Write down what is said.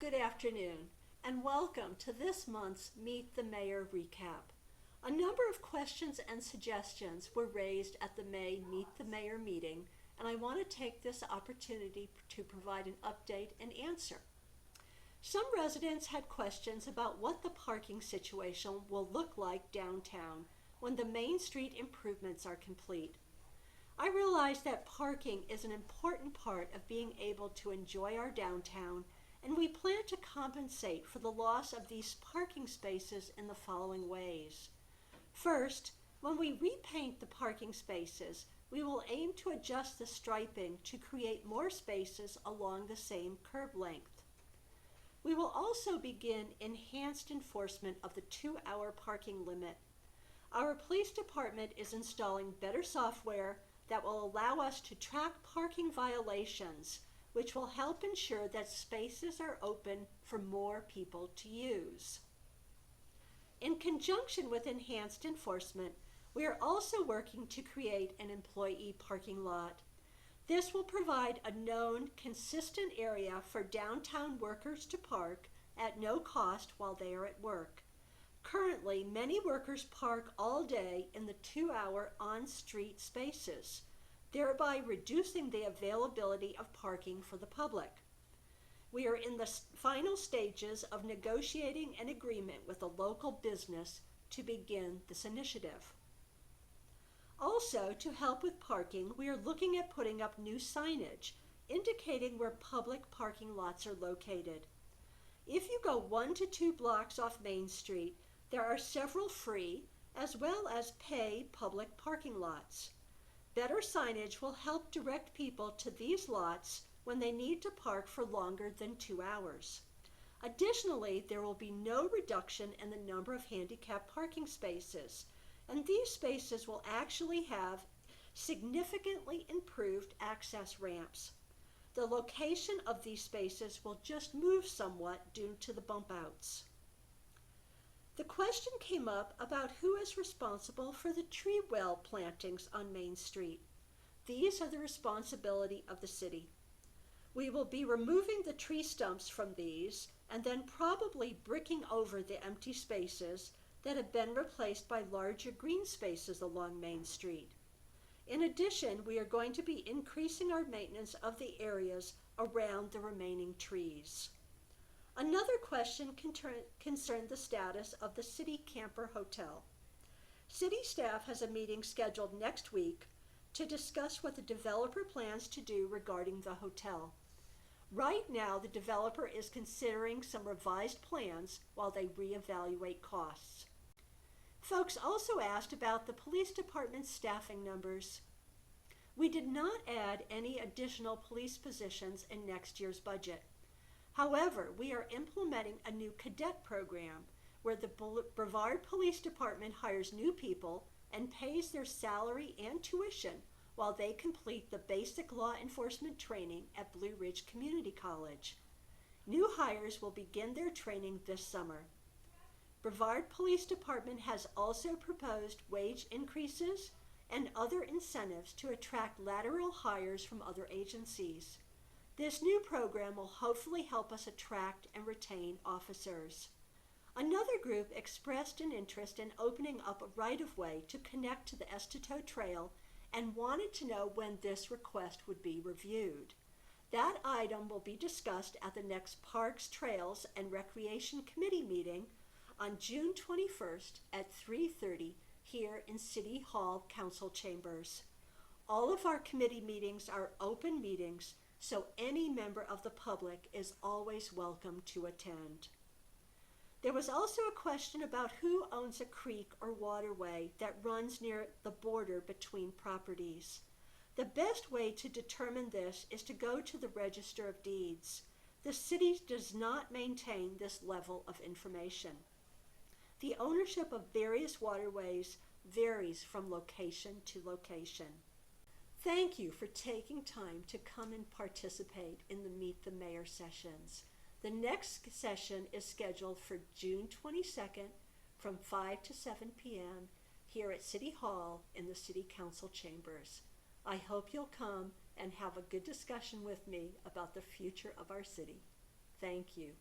Good afternoon, and welcome to this month's Meet the Mayor recap. A number of questions and suggestions were raised at the May Meet the Mayor meeting, and I want to take this opportunity to provide an update and answer. Some residents had questions about what the parking situation will look like downtown when the Main Street improvements are complete. I realize that parking is an important part of being able to enjoy our downtown, and we plan to compensate for the loss of these parking spaces in the following ways. First, when we repaint the parking spaces, we will aim to adjust the striping to create more spaces along the same curb length. We will also begin enhanced enforcement of the 2-hour parking limit. Our police department is installing better software that will allow us to track parking violations, which will help ensure that spaces are open for more people to use. In conjunction with enhanced enforcement, we are also working to create an employee parking lot. This will provide a known, consistent area for downtown workers to park at no cost while they are at work. Currently, many workers park all day in the 2-hour on-street spaces, thereby reducing the availability of parking for the public. We are in the final stages of negotiating an agreement with a local business to begin this initiative. Also, to help with parking, we are looking at putting up new signage indicating where public parking lots are located. If you go 1 to 2 blocks off Main Street, there are several free as well as pay public parking lots. Better signage will help direct people to these lots when they need to park for longer than 2 hours. Additionally, there will be no reduction in the number of handicap parking spaces, and these spaces will actually have significantly improved access ramps. The location of these spaces will just move somewhat due to the bump outs. The question came up about who is responsible for the tree well plantings on Main Street. These are the responsibility of the city. We will be removing the tree stumps from these and then probably bricking over the empty spaces that have been replaced by larger green spaces along Main Street. In addition, we are going to be increasing our maintenance of the areas around the remaining trees. Another question concerned the status of the City Camper Hotel. City staff has a meeting scheduled next week to discuss what the developer plans to do regarding the hotel. Right now, the developer is considering some revised plans while they reevaluate costs. Folks also asked about the police department's staffing numbers. We did not add any additional police positions in next year's budget. However, we are implementing a new cadet program where the Brevard Police Department hires new people and pays their salary and tuition while they complete the basic law enforcement training at Blue Ridge Community College. New hires will begin their training this summer. Brevard Police Department has also proposed wage increases and other incentives to attract lateral hires from other agencies. This new program will hopefully help us attract and retain officers. Another group expressed an interest in opening up a right-of-way to connect to the Esteto Trail and wanted to know when this request would be reviewed. That item will be discussed at the next Parks, Trails, and Recreation Committee meeting on June 21st at 3:30 here in City Hall Council Chambers. All of our committee meetings are open meetings, so any member of the public is always welcome to attend. There was also a question about who owns a creek or waterway that runs near the border between properties. The best way to determine this is to go to the Register of Deeds. The city does not maintain this level of information. The ownership of various waterways varies from location to location. Thank you for taking time to come and participate in the Meet the Mayor sessions. The next session is scheduled for June 22nd from 5 to 7 p.m. here at City Hall in the City Council Chambers. I hope you'll come and have a good discussion with me about the future of our city. Thank you.